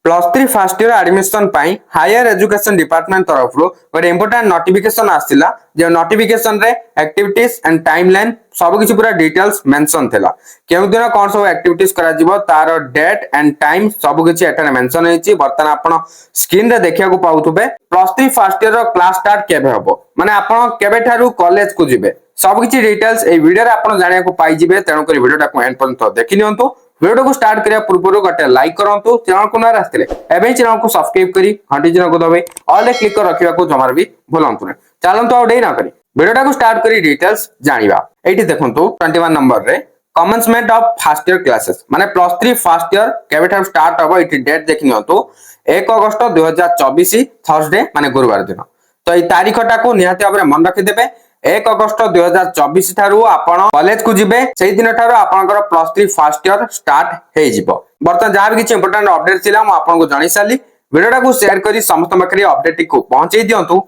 plus three first year admission पाई higher education department तरफ गोटे इंपोर्टेंट नोटिफिकेशन आसला जो नोटिफिकेशन रे एक्टिविटीज एंड टाइमलाइन सब किसी पूरा डिटेल्स मेंशन थिला केउ दिन कोन सब एक्टिविटीज करा जिवो तार डेट एंड टाइम सब किसी एठाने मेंशन हेची बर्तन आपण स्क्रीन रे देखिया को पाउथबे प्लस थ्री फर्स्ट इयर रो क्लास स्टार्ट केबे हबो माने आपण केबे थारु कॉलेज को जिवे सब किसी डिटेल्स ए वीडियो रे आपण जानिया को पाई जिवे तेनो करी वीडियो टा को एंड पर्यंत देखि नियंतु वीडियो को स्टार्ट करिया पूर्व गोटे लाइक करंतु चैनल को नया आस्ते एबे चैनल को सब्सक्राइब करी घंटी चिन्ह को दबे ऑल रे क्लिक कर रखिया को जमार भी भूलंतु नै चलंतु आ डे ना करी वीडियो को स्टार्ट करी डिटेल्स जानिबा एठी देखंतु 21 नंबर रे commencement of first year classes माने प्लस 3 फर्स्ट ईयर केबे स्टार्ट हबो एठी डेट देखि नियंतु 1 अगस्त 2024 थर्सडे माने गुरुवार दिन तो ई तारीखटा को निहाती भाबरे मन रखि देबे 1 अगस्त 2024 ठारू आपण कॉलेज को जिबे सेही दिन ठारू आपनकर प्लस 3 फर्स्ट ईयर स्टार्ट हे जिवो बर्तन जहां भी किछ इंपोर्टेंट अपडेट थिला म आपन को जणाई साली वीडियोटा को शेयर करी समस्त मकरी अपडेट को पहुंचै दियंतु